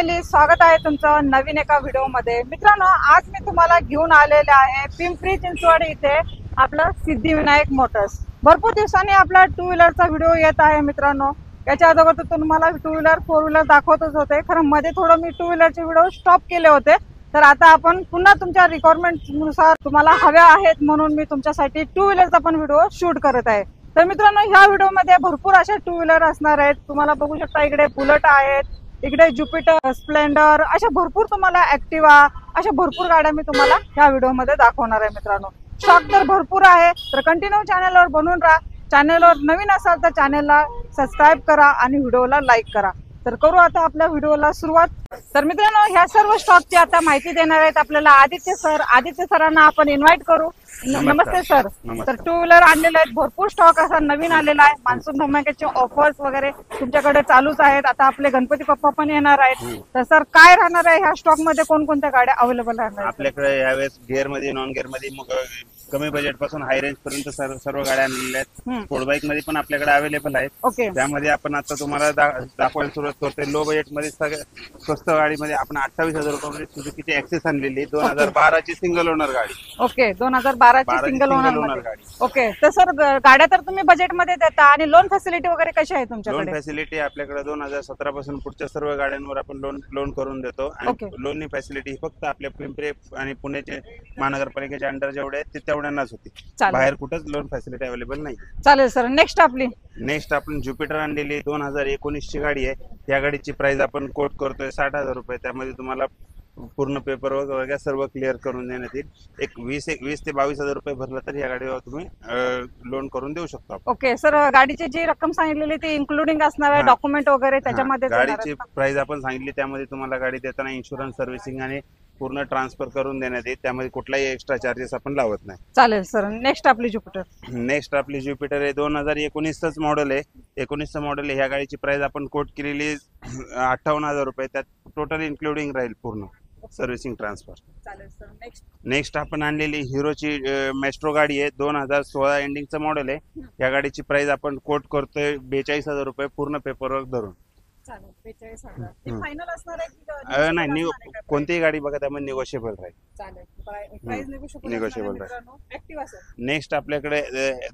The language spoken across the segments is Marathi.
फॅमिली, स्वागत आहे तुमचं नवीन एका व्हिडिओ मध्ये। मित्रांनो, आज मी तुम्हाला घेऊन आलेले आहे पिंपरी चिंचवड इथे आपलं सिद्धिविनायक मोटर्स। भरपूर दिवसांनी आपला टू व्हीलरचा व्हिडिओ येत आहे मित्रांनो। याच्या अगोदर तुम्हाला टू व्हीलर फोर व्हीलर दाखवतच होते, खरं मध्ये थोडं मी टू व्हीलरचे व्हिडिओ स्टॉप केले होते। तर आता आपण पुन्हा तुमच्या रिक्वायरमेंट नुसार तुम्हाला हव्या आहेत म्हणून मी तुमच्यासाठी टू व्हीलरचा पण व्हिडिओ शूट करत आहे। तर मित्रांनो, ह्या व्हिडिओ मध्ये भरपूर अशा टू व्हीलर असणार आहेत। तुम्हाला बघू शकता इकडे बुलेट आहेत, इकडे ज्युपिटर, स्प्लेंडर, अशा भरपूर तुम्हाला ऍक्टिवा, अशा भरपूर गाड्या मी तुम्हाला ह्या व्हिडिओ मध्ये दाखवणार आहे मित्रांनो। स्टॉक तर भरपूर आहे, तर कंटिन्यू चॅनलवर बनून राहा। चॅनलवर नवीन असाल तर चॅनलला सबस्क्राईब करा आणि व्हिडिओला लाईक करा। तर करू आता आपल्या व्हिडिओला सुरुवात। तर मित्रांनो, ह्या सर्व स्टॉकची आता माहिती देणार आहेत आपल्याला आदित्य सर। आदित्य सरांना आपण इन्व्हाइट करू। नमस्ते सर। तर टू व्हीलर आणलेले आहेत, भरपूर स्टॉक असा नवीन आलेला आहे। मान्सून धमाक्याचे ऑफर्स वगैरे तुमच्याकडे चालूच आहेत। आता आपले गणपती बाप्पा पण येणार आहेत, तर सर काय राहणार आहे ह्या स्टॉक मध्ये, कोणकोणत्या गाड्या अवेलेबल राहणार आहेत आपल्याकडे? यावेळेस गिअर मध्ये, नॉन गिअर मध्ये, कमी बजेट पासून हाय रेंज पर्यंत सर्व गाड्या आणलेल्या आहेत। स्पोर्ट बाईक मध्ये पण आपल्याकडे अवेलेबल आहेत। ओके, त्यामध्ये आपण आता तुम्हाला दाखवायला सुरुवात करतोय। लो बजेट मध्ये सगळ्यात स्वस्त गाडीमध्ये आपण 28,000 रुपयामध्ये सुझुकीची ऍक्सेस आणलेली 2012 ची सिंगल ओनर गाडी। ओके, 2012 ची सिंगल ओनर गाडी। ओके, तर सर गाड्या तर तुम्ही बजेट मध्ये देता आणि लोन फॅसिलिटी वगैरे कशी आहे तुमच्याकडे? लोन फॅसिलिटी आपल्याकडे 2017 पासून पुढच्या सर्व गाड्यांवर आपण लोन करून देतो। आणि लोनची फॅसिलिटी फक्त आपल्या पिंपरी आणि पुण्याचे महानगरपालिकेच्या अंडर जेवढे आहेत ते तेवढ्यांनाच होती, बाहेर कुठंच लोन फॅसिलिटी अवेलेबल नाही। चालेल सर। नेक्स्ट आपण ज्युपिटर आणलेली 2019 ची गाडी आहे। या गाडीची प्राइस आपण कोट करतोय 60,000 रुपये। त्यामध्ये तुम्हाला पूर्ण पेपर वगैरे सर्व क्लिअर करून देण्यात येईल। एक 20 ते 22,000 रुपये भरला तर या गाडीवर तुम्ही लोन करून देऊ शकतो। ओके सर, गाडीची जी रक्कम सांगितलेली ती इन्क्लुडिंग असणार आहे, डॉक्युमेंट वगैरे त्याच्यामध्ये? गाडीची प्राइस आपण सांगितली, त्यामध्ये तुम्हाला गाडी देताना इन्शुरन्स, सर्व्हिसिंग आणि पूर्ण ट्रान्सफर करून देण्यात येईल। त्यामध्ये कुठलाही एक्स्ट्रा चार्जेस आपण लावत नाही। चालेल सर। नेक्स्ट आपली ज्युपिटर आहे 2019 मॉडेल आहे। 19 मॉडेल आहे। ह्या गाडीची प्राइस आपण कोट केलेली 58,000 रुपये। त्यात टोटल इन्क्लुडिंग राहील पूर्ण सर्व्हिसिंग, ट्रान्सफर। चालेल सर। नेक्स्ट आपण आणलेली हिरोची मेस्ट्रो गाडी आहे, 2016 एंडिंगचं मॉडेल आहे। या गाडीची प्राइस आपण कोट करतोय 42,000 रुपये पूर्ण पेपरवर्क धरून। फायनल असणार आहे नाही, कोणतीही गाडी बघा त्यामध्ये निगोशिएबल राहील। निगोशिएबल राहील। नेक्स्ट आपल्याकडे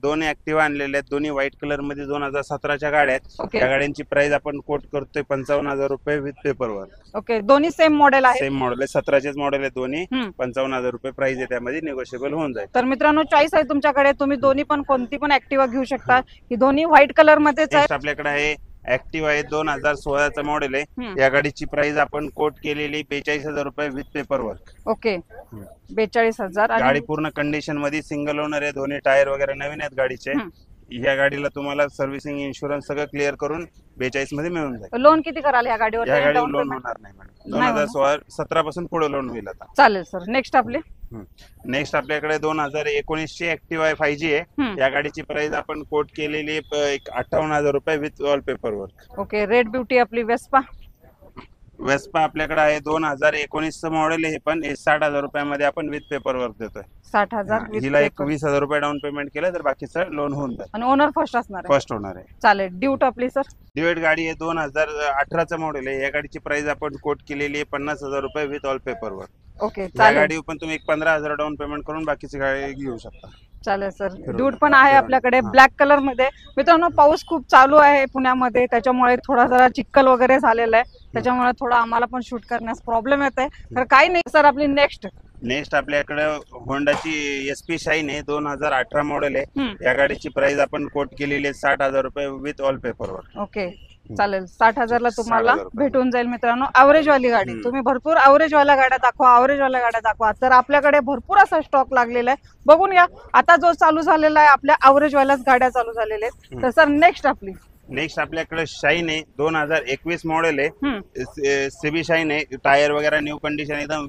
दोन ऍक्टिव्हा आणलेले आहेत, दोन्ही व्हाईट कलर मध्ये 2017च्या गाड्या आहेत। या गाड्यांची प्राइस आपण कोट करतोय 55,000 रुपये विथ पेपरवर्क। ओके, दोन्ही सेम मॉडेल आहे? सेम मॉडेल आहे, 17चेच मॉडेल आहे दोन्ही। 55,000 रुपये प्राइस आहे, त्यामध्ये निगोशिएबल होऊन जाईल। तर मित्रांनो, चॉईस आहे तुमच्याकडे, तुम्ही दोन्ही पण कोणती पण ऍक्टिव्हा घेऊ शकता। ही दोन्ही व्हाईट कलर मध्येच आहे। आपल्याकडे आहे ऍक्टिव्हा आहे 2016चं मॉडेल आहे। या गाडीची प्राइस आपण कोट केलेली 42,000 रुपये विथ पेपरवर्क। ओके, 42,000। गाडी पूर्ण कंडिशन मध्ये सिंगल ओनर आहे, दोन्ही टायर वगैरे नवीन आहेत गाडीचे। या गाडीला तुम्हाला सर्व्हिसिंग, इन्शुरन्स सगळं क्लिअर करून 42 मध्ये मिळून जाईल। लोन किती कराल या गाडीवर? या गाडीवर लोन होणार नाही मॅडम, 2017 पासून पुढे लोन होईल आता। चालेल सर। नेक्स्ट आपल्याकडे 2019 ची ऍक्टिव्हा 5G आहे। या गाडीची प्राइस आपण कोट केलेली 58,000 रुपये with all paperwork. Okay, red beauty आपली वेस्पा आपल्याकडे आहे 2019चं मॉडेल आहे, पण 60,000 रुपयामध्ये आपण विथ पेपरवर्क देतोय। 60,000। हिला 20,000 रुपये डाऊन पेमेंट केलं तर बाकीचं लोन होऊन जाईल। आणि ओनर फर्स्ट असणार? फर्स्ट होणार आहे। चालेल। ड्यूट आपली सर? ड्युएट गाडी आहे 2018चं मॉडेल आहे। या गाडीची प्राइस आपण कोट केलेली आहे 50,000 रुपये विथ ऑल पेपरवर्क। ओके, या गाडीवर पण तुम्ही 15,000 डाऊन पेमेंट करून बाकीची गाडी घेऊ शकता। चालेल सर। ड्यूट पण आहे आपल्याकडे ब्लॅक कलर मध्ये। मित्रांनो, पाऊस खूप चालू आहे पुण्यामध्ये, त्याच्यामुळे थोडा जरा चिखल वगैरे झालेला आहे, त्याच्यामुळे थोडा आम्हाला पण शूट करण्यास प्रॉब्लेम येत आहे। तर काही नाही सर, आपली नेक्स्ट आपल्याकडे होंडाची SP शाईन आहे 2018 मॉडेल आहे। या गाडीची प्राइस आपण कोट केलेली आहे 60,000 रुपये विथ ऑल पेपरवर्क। ओके, चालेल। 60,000ला तुम्हाला भेटून जाईल मित्रांनो। ॲव्हरेज वाली गाडी, तुम्ही भरपूर ॲव्हरेज वाल्या गाड्या दाखवा, तर आपल्याकडे भरपूर असा स्टॉक लागलेला आहे, बघून घ्या। आता जो चालू झालेला आहे आपल्या ॲव्हरेज वाल्याच गाड्या चालू झालेल्या आहेत। तर सर नेक्स्ट आपल्याकडे शाईन आहे 2021 मॉडेल आहे। सीबी शाईन आहे, टायर वगैरे न्यू कंडिशन, एकदम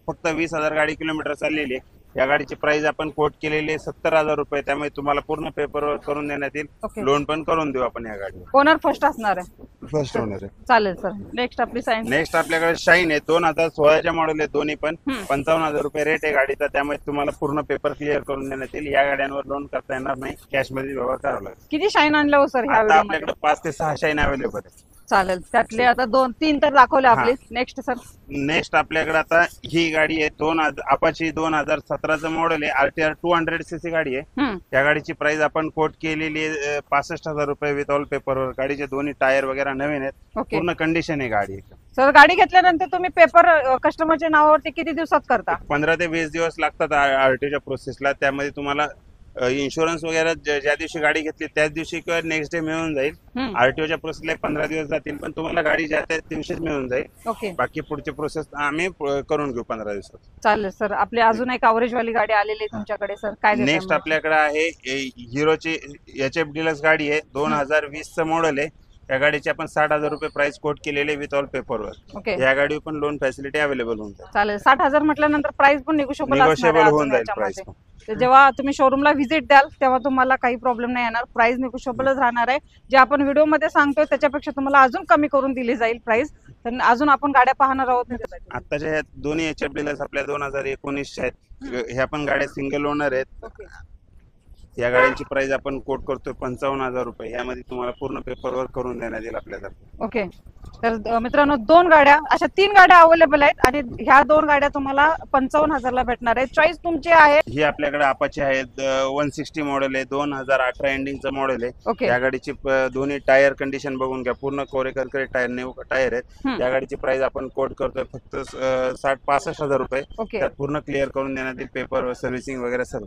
फक्त 20,000 गाडी किलोमीटर चाललेली आहे। या गाडीची प्राइस आपण कोट केलेली आहे 70,000 रुपये। त्यामुळे तुम्हाला पूर्ण पेपर करून देण्यात येईल, लोन पण करून देऊ आपण या गाडीवर। ओनर फर्स्ट असणार आहे? फर्स्ट ओनर आहे। चालेल सर। नेक्स्ट आपल्याकडे शाईन आहे 2016च्या मॉडेल आहे, दोन्ही पण 55,000 रुपये रेट आहे गाडीचा। त्यामुळे तुम्हाला पूर्ण पेपर क्लिअर करून देण्यात येईल। या गाड्यांवर लोन करता येणार नाही, कॅश मध्ये व्यवहार करावा लागेल। किती शाईन आणलं हो सर? आपल्याकडे 5 ते 6 शाईन अवेलेबल आहे। चालेल, त्यातले आता 2-3 तर दाखवले आपले. Next sir. नेक्स्ट आपल्याकडे आता ही गाडी आहे अपाची 2017चं मॉडेल आहे, RTR 200cc गाडी आहे. या गाडीची प्राइस आपण कोट केलेली आहे 65,000 रुपये विथ ऑल पेपरवर. गाडीचे दोन्ही टायर वगैरे नवीन आहेत, ओके पूर्ण कंडिशन आहे गाडी. सर, गाडी घेतल्यानंतर तुम्ही पेपर कस्टमरच्या नावावरती किती दिवसात करता? 15 ते 20 दिवस लागतात आरटीओच्या प्रोसेसला. त्यामध्ये तुम्हाला इन्शुरन्स वगैरे ज्या दिवशी गाडी घेतली त्याच दिवशी किंवा नेक्स्ट डे मिळून जाईल. आरटीओच्या प्रोसेसला 15 दिवस जातील, पण तुम्हाला गाडी ज्या त्या दिवशीच मिळून जाईल. ओके, बाकी पुढची प्रोसेस आम्ही करून घेऊ 15 दिवसात. चालेल सर. आपली अजून एक अवरेज वाली गाडी आलेली आहे तुमच्याकडे सर, काय देताय नेक्स्ट मग? आपल्याकडे आहे हिरोची HF डिलक्स गाडी आहे, 2020चं मॉडेल आहे. या गाडीची आपण 60,000 रुपये प्राइस कोट केलेले विथ ऑल पेपरवर. ओके, या गाडीवर पण लोन फॅसिलिटी अवेलेबल होऊन जाईल. चालेल. 60,000 म्हटल्यानंतर प्राइस पण निगोशिएबल होऊन जाईल प्राइस. जेव्हा तुम्ही शोरूमला व्हिजिट द्याल तेव्हा तुम्हाला काही प्रॉब्लेम नाही येणार. प्राइस निगोशिएबलच राहणार आहे. जे आपण व्हिडिओ मध्ये सांगतोय त्याच्यापेक्षा तुम्हाला अजून कमी करून दिली जाईल प्राइस. तर अजून आपण गाड्या पाहणार आहोत. आताच्या ह्या दोन्ही HF डिलक्स आपल्या 2019 आहेत. ह्या पण गाड्या सिंगल ओनर आहेत. ओके, या गाड्यांची प्राइस आपण कोट करतोय 55,000 रुपये. यामध्ये तुम्हाला पूर्ण पेपरवर्क करून देण्यात येईल आपल्याला. ओके. तर मित्रांनो, 2 गाड्या, अशा 3 गाड्या अवेलेबल आहेत आणि ह्या 2 गाड्या तुम्हाला 55,000 ला भेटणार आहे. चॉईस तुमची आहे. ही आपल्याकडे अपाचे आहेत, 160 मॉडेल आहे, 2018 एंडिंगचं मॉडेल आहे. ओके, या गाडीची दोन्ही टायर कंडिशन बघून घ्या, पूर्ण कोरेकरकरे टायर न्यू टायर आहेत. या गाडीची प्राइस आपण कोट करतोय फक्त 65,000 रुपये. ओके, त्यात पूर्ण क्लिअर करून देण्यात येईल, पेपर सर्व्हिसिंग वगैरे सर्व.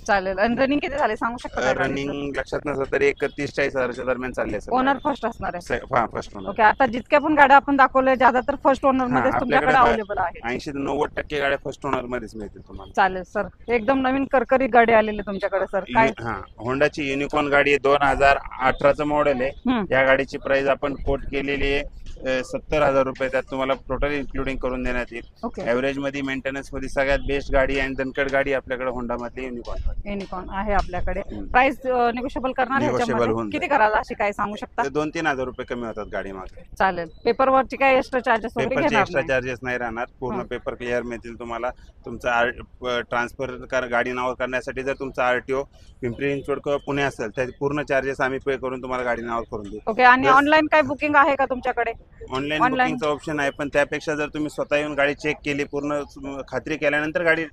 चालेल. आणि रनिंग किती झाले सांगू शकता का? रनिंग लक्षात नसलं तरी 31-40 हजाराच्या दरम्यान चालले असेल. ओनर फर्स्ट असणार आहे. First owner. ओके, आता जितक्या पण गाड्या आपण दाखवल्या ज्यादा तर फर्स्ट ओनर मध्ये तुमच्याकडे अवेलेबल आहे. 80 ते 90% गाड्या फर्स्ट ओनर मध्येच मिळतील तुम्हाला. चालेल सर. एकदम नवीन करकरी गाडी आलेली तुमच्याकडे सर. काय? होंडाची युनिकॉर्न गाडी आहे, 2018चं मॉडेल आहे. या गाडीची प्राइस आपण कोट केलेली आहे 70,000 रुपये. त्यात तुम्हाला टोटल इन्क्लुडिंग करून देण्यात येईल. ओके, एव्हरेज मध्ये मेंटेनन्स मध्ये सगळ्यात बेस्ट गाडी आणि दणकट गाडी आपल्याकडे होंडा मधली युनिकॉर्न आहे आपल्याकडे. प्राइस निगोशिएबल करणार ह्याच्यामध्ये किती कराल अशी काय सांगू शकता? 2-3 हजार रुपये कमी होतात गाडी मागे. चालेल. पेपरवरची काय एक्स्ट्रा चार्जेस वगैरे पेपरचे घेणार एक्स्ट्रा नाही? चार्जेस नाही राहणार. पूर्ण पेपर क्लिअर मिळतील तुम्हाला. तुमचा ट्रान्सफर गाडी नावावर करण्यासाठी जर तुमचा आरटीओ पिंपरी चिंचवड किंवा पुणे असेल त्याचे पूर्ण चार्जेस आम्ही पे करून तुम्हाला गाडी नावावर करून देऊ. ओके. आणि ऑनलाईन काय बुकिंग आहे का तुमच्याकडे? ऑनलाईन बुकिंगचा ऑप्शन आहे, पण त्यापेक्षा जर तुम्ही स्वतः येऊन गाडी चेक केली, पूर्ण खात्री केल्यानंतर गाडी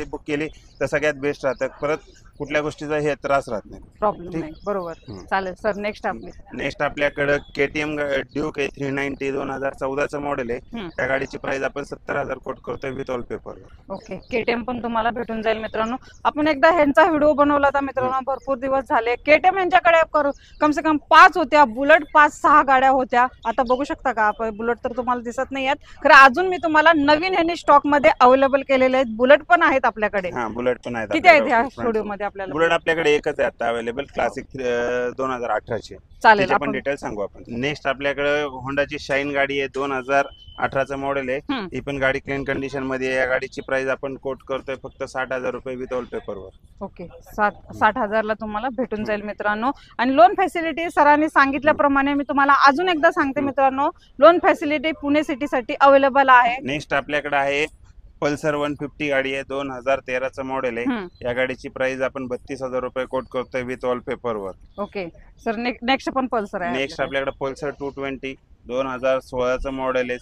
बुक केली तर सगळ्यात बेस्ट राहतं. परत कुठल्या गोष्टीचा हे त्रास राहत नाही, प्रॉब्लेम नाही. बरोबर. चालेल सर. नेक्स्ट आपल्याकडे KTM ड्यूक आहे 390, 2014चं मॉडेल आहे. त्या गाडीची प्राइस आपण 70,000 कोट करतोय with all paper. Okay, KTM पण तुम्हाला भेटून जाईल मित्रांनो. आपण एकदा ह्यांचा व्हिडिओ बनवला होता मित्रांनो, भरपूर दिवस झाले. KTM यांच्याकडे कम से कम 5 होत्या, बुलेट 5-6 गाड्या होत्या. आता बघू शकता का आपण, बुलेट तर तुम्हाला दिसत नाही आहेत खरं. अजून मी तुम्हाला नवीन ह्यांनी स्टॉक मध्ये अवेलेबल केलेले आहेत. बुलेट पण आहेत आपल्याकडे. बुलेट पण आहेत. किती आहेत ह्या व्हिडिओ मध्ये आपल्याला? बुलेट आपल्याकडे एकच आहे आता अवेलेबल, क्लासिक 2018ची. चालेल, आपण डिटेल सांगू आपण. नेक्स्ट आपल्याकडे होंडाची शाईन गाडी आहे, 2018चं मॉडेल आहे. ही पण गाडी क्लीन कंडिशन मध्ये आहे. या गाडीची प्राइस आपण कोट करतोय फक्त 60,000 रुपये विथ ऑल पेपरवर. ओके, 60,000 ला तुम्हाला भेटून जाईल मित्रांनो. आणि लोन फॅसिलिटी सरांनी सांगितल्याप्रमाणे मी तुम्हाला अजून एकदा सांगते मित्रांनो, लोन फॅसिलिटी पुणे सिटी साठी अवेलेबल आहे. नेक्स्ट आपल्याकडे आहे पल्सर 150 गाडी आहे, 2013चं मॉडेल आहे. या गाडीची प्राइस आपण 32,000 रुपये कोट करतोय विथ ऑल पेपरवर. Okay sir. नेक्स्ट पण पल्सर आहे. नेक्स्ट आपल्याकडे पल्सर 220 2016चं मॉडेल आहे,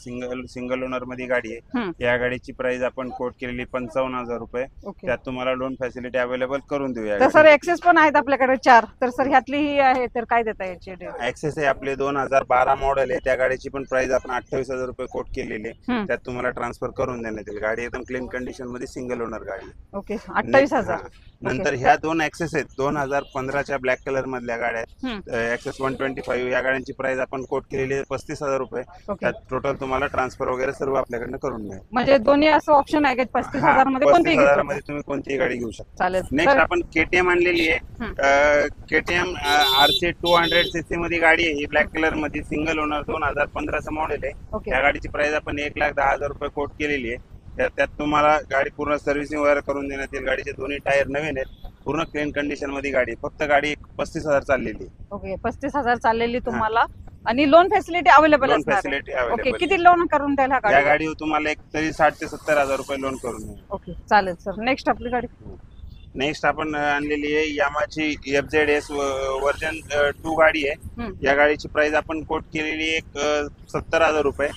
सिंगल ओनर मध्ये गाडी आहे. या गाडीची प्राइस आपण कोट केलेली 55,000 रुपये. त्यात तुम्हाला लोन फॅसिलिटी अवेलेबल करून देऊया. तर सर एक्सेस पण आहेत आपल्याकडे 4. तर सर ह्यातली ही आहे, तर काय देता याची? ऍक्सेस आहे आपले 2012 मॉडेल आहे. त्या गाडीची पण प्राइस आपण 28,000 रुपये कोट केलेली आहे. त्यात तुम्हाला ट्रान्सफर करून देण्यात येईल. गाडी एकदम क्लीन कंडिशन मध्ये सिंगल ओनर गाडी. ओके, 28,000. नंतर ह्या 2 ऍक्सेस आहेत 2015च्या ब्लॅक कलर मधल्या गाड्या आहेत. ऍक्सेस 125 या गाड्यांची प्राइस आपण कोट केलेली आहे 35,000 रुपये. त्यात टोटल तुम्हाला ट्रान्सफर वगैरे सर्व आपल्याकडनं करून मिळेल. म्हणजे दोन्ही असं ऑप्शन आहे की 35,000 मध्ये कोणतीही 35,000 मध्ये तुम्ही कोणतीही गाडी घेऊ शकता. चालेल. नेक्स्ट आपण KTM आणलेली आहे. KTM RC 200cc मध्ये गाडी आहे. ही ब्लॅक कलर मध्ये सिंगल ओनर 2015चं मॉडेल आहे. या गाडीची प्राइस आपण 1,10,000 रुपये कोट केलेली आहे. त्यात तुम्हाला गाडी पूर्ण सर्व्हिसिंग वगैरे करून देण्यात येईल. गाडीचे दोन्ही टायर नवीन आहेत, पूर्ण क्लीन कंडिशन मध्ये गाडी. फक्त गाडी 35,000 चाललेली. ओके, 35,000 चाललेली तुम्हाला. आणि लोन फॅसिलिटी अवेलेबल असणार. ओके, किती लोन करून द्याल या गाडीवर तुम्हाला एक तरी 60,000 ते 70,000 रुपये लोन करून देईल. ओके, चालेल सर. नेक्स्ट आपली गाडी नेक्स्ट आपण आणलेली आहे यामाची FZS वर्जन 2 गाडी आहे. हम्म. या गाडीची प्राइस आपण कोट केलेली एक 70,000 रुपये.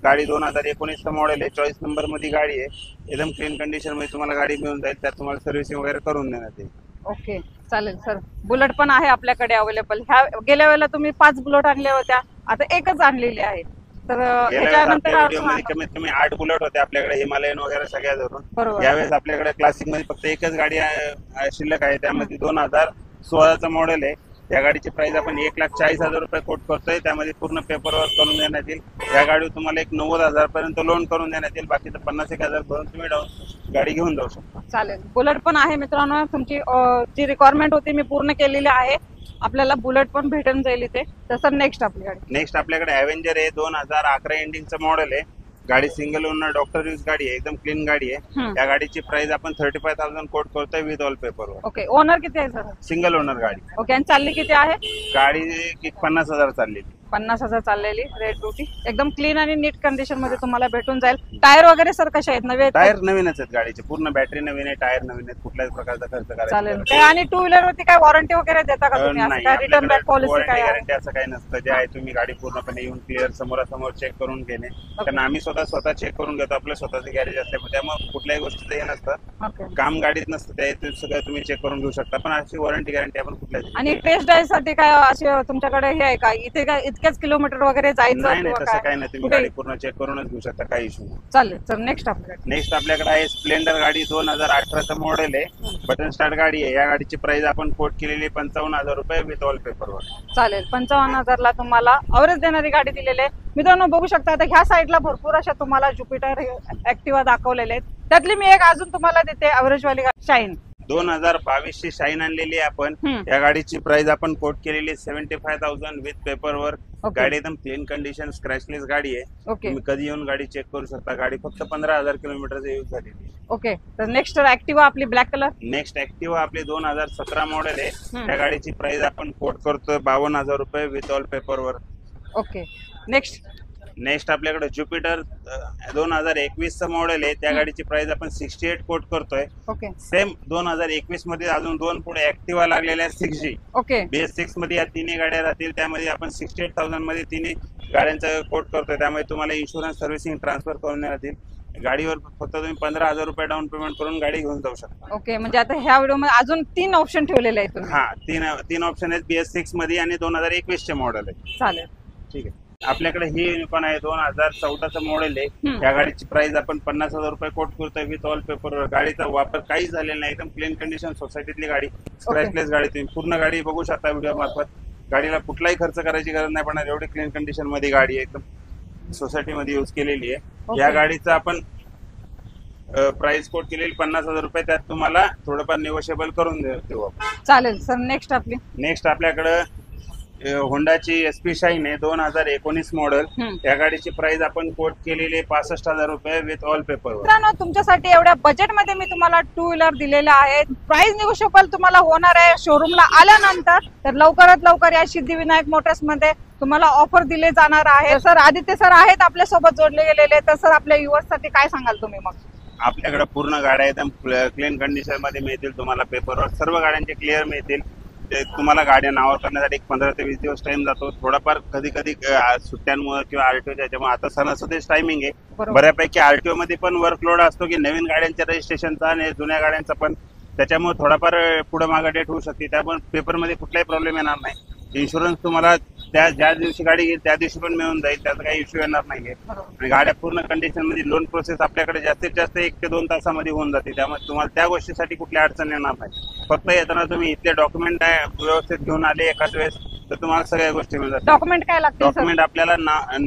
गाडी 2019 मॉडेल आहे, 24 नंबर मध्ये गाडी आहे. एकदम क्लीन कंडिशन मध्ये तुम्हाला गाडी मिळून जाईल. त्यात तुम्हाला सर्व्हिसिंग वगैरे करून देण्यात येईल. ओके, चालेल सर. बुलेट पण आहे आपल्याकडे अवेलेबल. ह्या गेल्या वेळेला तुम्ही 5 बुलेट आणल्या होत्या, आता एकच आणलेली आहे. तर ह्याच्यानंतर मध्ये कमीत कमी 8 बुलेट होते आपल्याकडे, हिमालयन वगैरे सगळ्या धरून. बरोबर. यावेळेस आपल्याकडे क्लासिक मध्ये फक्त एकच गाडी शिल्लक आहे. त्यामध्ये 2016चा मॉडेल आहे. या गाडीची प्राइस आपण 1,40,000 रुपये कोट करतोय. त्यामध्ये पूर्ण पेपर वर्क करून देण्यात येईल. या गाडीवर तुम्हाला एक 90,000 पर्यंत लोन करून देण्यात येईल. बाकी 51,000 भरून तुम्ही गाडी घेऊन जाऊ शकता. चालेल. बुलेट पण आहे मित्रांनो. तुमची जी रिक्वायरमेंट होती मी पूर्ण केलेली आहे. आपल्याला बुलेट पण भेटून जाईल इथे. तसं नेक्स्ट आपली गाडी, नेक्स्ट आपल्याकडे अव्हेंजर आहे. 2011 एंडिंगचं मॉडेल आहे. गाडी सिंगल ओनर डॉक्टर यूज गाडी आहे. एकदम क्लीन गाडी आहे. या गाडीची प्राइस आपण 35,000 कोट करतोय with all paper. Okay. Owner किती आहे सर? सिंगल ओनर गाडी. ओके. आणि चालली किती आहे? गाडी 50,000 चालली. 50,000 चाललेली. रेड ड्युटी एकदम क्लीन आणि नीट कंडिशन मध्ये तुम्हाला भेटून जाईल. टायर वगैरे सर कसे आहेत? नवे आहेत? टायर नवीनच आहेत गाडीचे. पूर्ण बॅटरी नवीन आहे, टायर नवीन आहेत. कुठल्याच प्रकारचा खर्च करायचा चालेल. काय आणि टू व्हीलर वरती काय वॉरंटी वगैरे देता का तुम्ही? असं काय रिटर्न बॅक पॉलिसी काय आहे? गॅरंटी असं काही नसतं. जे आहे तुम्ही गाडी पूर्णपणे येऊन क्लिअर समोरासमोर चेक करून घेणे. कारण आम्ही स्वतः चेक करून घेतो. आपलं स्वतःची गॅरेज असल्यामुळे त्यामुळे कुठल्याही गोष्टीचं हे नसतं. ओके. काम गाडीत नसतं, ते सगळं तुम्ही चेक करून घेऊ शकता. पण अशी वॉरंटी गॅरंटी आपण कुठल्याच. आणि टेस्ट ड्राईव्ह साठी काय असे तुमच्याकडे हे आहे का? इथे काय इतक्याच किलोमीटर वगैरे जायचं नाही किंवा तसं काय? काही नाही. तुम्ही कुठे? गाडी पूर्ण चेक करूनच घेऊ शकता, काही इश्यू नाही. चालेल सर. नेक्स्ट आपल्याकडे, नेक्स्ट आपल्याकडे आहे स्प्लेंडर गाडी. 2018चं मॉडेल आहे. बटन स्टार्ट गाडी आहे. या गाडीची प्राइस आपण कोट केलेली 55,000 रुपये विथ ऑल पेपरवर. चालेल. 55,000 ला तुम्हाला अवरेज देणारी गाडी दिलेली आहे. मित्रांनो बघू शकता आता ह्या साईडला भरपूर अशा तुम्हाला ज्युपिटर ऍक्टिव्हा दाखवलेले आहेत. त्यातली मी एक अजून तुम्हाला देते अवरेज वाली शाईन. 2022 ची शाईन आणलेली आहे आपण. या गाडीची प्राइस आपण कोट केलेली 75,000 विथ पेपरवर. गाडी एकदम क्लीन कंडिशन, स्क्रॅचलेस गाडी आहे. ओके. तुम्ही कधी येऊन गाडी चेक करू शकता. गाडी फक्त 15,000 किलोमीटरचा यूज झालेली आहे. ओके. तर नेक्स्ट ऍक्टिव्हा आपली ब्लॅक कलर. नेक्स्ट ऍक्टिव्हा आपली 2017 मॉडेल आहे. त्या गाडीची प्राइस आपण कोट करतोय 52,000 रुपये विथ ऑल पेपरवर. ओके. नेक्स्ट आपल्याकडे ज्युपिटर 2021चं मॉडेल आहे. त्या गाडीची प्राइस आपण 68 कोट करतोय. ओके. सेम 2021 मध्ये अजून 2 पुढे ऍक्टिव्हा लागलेल्या 6G. ओके. BS6 मध्ये या तिन्ही गाड्या राहतील. त्यामध्ये आपण 68,000 मध्ये तिन्ही गाड्यांचा कोट करतोय. त्यामुळे तुम्हाला इन्शुरन्स सर्व्हिसिंग ट्रान्सफर करून देण्यात येईल. गाडीवर फक्त तुम्ही 15,000 रुपये डाऊन पेमेंट करून गाडी घेऊन जाऊ शकता. ओके. म्हणजे आता ह्या व्हिडिओ मध्ये अजून 3 ऑप्शन ठेवलेले आहेत तुम्ही. हा, तीन ऑप्शन आहेत. BS6 मध्ये आणि 2021 चे मॉडेल आहे. चालेल. ठीक आहे. आपल्याकडे ही पण आहे 2014चं मॉडेल आहे. या गाडीची प्राइस आपण 50,000 रुपये कोट करतोय विथ ऑल पेपर. गाडीचा वापर काहीच झालेला नाही. एकदम क्लीन कंडिशन सोसायटीतली गाडी, स्क्रॅचलेस गाडी. तुम्ही पूर्ण गाडी बघू शकता व्हिडिओ मार्फत. गाडीला कुठलाही खर्च करायची गरज नाही पडणार. एवढी क्लीन कंडिशन मध्ये गाडी आहे. एकदम सोसायटी मध्ये युज केलेली आहे. या गाडीचा आपण प्राइस कोट केलेली 50,000 रुपये. त्यात तुम्हाला थोडंफार निगोशिएबल करून देऊ आपण. चालेल सर. नेक्स्ट आपल्याकडे होंडाची SP शाईन आहे. 2019 मॉडेल. या गाडीची प्राइस आपण कोट केलेली 65,000 रुपये विथ ऑल पेपर. मित्रांनो तुमच्यासाठी एवढ्या बजेट मध्ये मी तुम्हाला टू व्हीलर दिलेल्या आहेत. प्राइस निगोशिएबल तुम्हाला होणार आहे शोरूमला आल्यानंतर. तर लवकरात लवकर या सिद्धिविनायक मोटर्स मध्ये तुम्हाला ऑफर दिले जाणार आहे. सर आदित्य सर आहेत आपल्या सोबत जोडले गेलेले. तर सर आपल्या युवर्स साठी काय सांगाल तुम्ही? मग आपल्याकडे पूर्ण गाड्या एकदम क्लीन कंडिशन मध्ये मिळतील तुम्हाला. पेपरवर सर्व गाड्यांचे क्लिअर मिळतील. तुम्हाला गाड्या नावावर करण्यासाठी 15 ते 20 दिवस टाइम जातो. थोडाफार कधी सुट्ट्यांमुळे किंवा आरटीओच्या याच्यामुळे आता सणासुदीच टायमिंग आहे. बऱ्यापैकी आरटीओ मध्ये पण वर्कलोड असतो की नवीन गाड्यांच्या रजिस्ट्रेशनचा आणि जुन्या गाड्यांचा पण. त्याच्यामुळे थोडाफार पुढे मागे डेट होऊ शकते. त्यामुळे पेपरमध्ये कुठलाही प्रॉब्लेम येणार नाही. इन्शुरन्स तुम्हाला ज्या दिवशी गाडी घेईल त्या दिवशी पण मिळून जाईल. त्याचा काही इश्यू येणार नाहीये. आणि गाड्या पूर्ण कंडिशन मध्ये लोन प्रोसेस आपल्याकडे जास्तीत जास्त 1 ते 2 तासामध्ये होऊन जाते. त्यामुळे तुम्हाला त्या गोष्टीसाठी कुठली अडचण येणार नाही. फक्त येताना तुम्ही इथले डॉक्युमेंट व्यवस्थित घेऊन आले एखाद वेळेस तर तुम्हाला सगळ्या गोष्टी मिळतात. डॉक्युमेंट काय लागतात? डॉक्युमेंट आपल्याला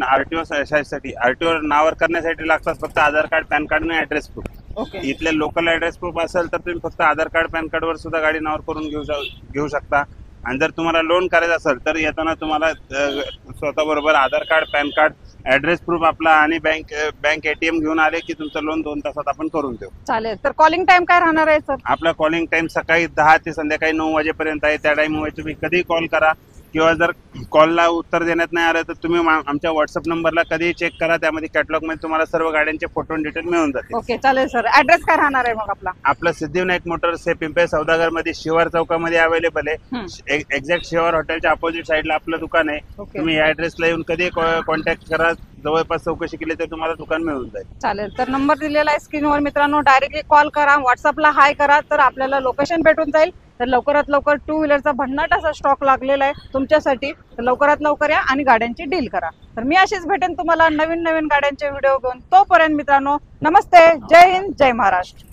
आरटीओ साठी आरटीओ नावावर करण्यासाठी लागतात फक्त आधार कार्ड, पॅन कार्ड आणि ऍड्रेस प्रूफ. इथले लोकल ऍड्रेस प्रूफ असेल तर तुम्ही फक्त आधार कार्ड, पॅन कार्ड वर सुद्धा गाडी नावावर करून घेऊ शकता. आणि जर तुम्हाला लोन करायचं असेल तर येताना तुम्हाला स्वतः बरोबर Aadhaar card, PAN card, address proof आपला आणि बँक ATM घेऊन आले की तुमचं लोन 2 तासात आपण करून देऊ. चालेल. तर कॉलिंग टाइम काय राहणार आहे सर? आपला कॉलिंग टाइम सकाळी 10 ते संध्याकाळी 9 वाजेपर्यंत आहे. त्या टाइम तुम्ही कधी कॉल करा. किंवा जर कॉलला उत्तर देण्यात नाही आलं तर तुम्ही आमच्या व्हॉट्सअप नंबरला कधीही चेक करा, त्यामध्ये कॅटलॉग मध्ये तुम्हाला सर्व गाड्यांचे फोटो डिटेल मिळून जातील. ओके चालेल सर. ऍड्रेस काय राहणार आहे मग आपला? आपलं सिद्धिविनायक मोटर्स हे पिंपळे सौदागर मध्ये शिवार चौकामध्ये अवेलेबल आहे. एक्झॅक्ट शिवार हॉटेलच्या अपोजिट साईडला आपलं दुकान आहे. ओके. तुम्ही या ऍड्रेसला येऊन कधी कॉन्टॅक्ट करा, जवळपास चौकशी केली तर तुम्हाला दुकान मिळून जाईल. चालेल. तर नंबर दिलेला आहे स्क्रीनवर मित्रांनो, डायरेक्टली कॉल करा, व्हॉट्सअपला हाय करा, तर आपल्याला लोकेशन भेटून जाईल. तर लवकरात लवकर टू व्हीलरचा भन्नाट असा स्टॉक लागलेला आहे तुमच्यासाठी, तर लवकरात लवकर या आणि गाड्यांची डील करा. तर मी अशीच भेटेन तुम्हाला नवीन नवीन गाड्यांचे व्हिडिओ घेऊन. तोपर्यंत मित्रांनो, नमस्ते, जय हिंद, जय महाराष्ट्र.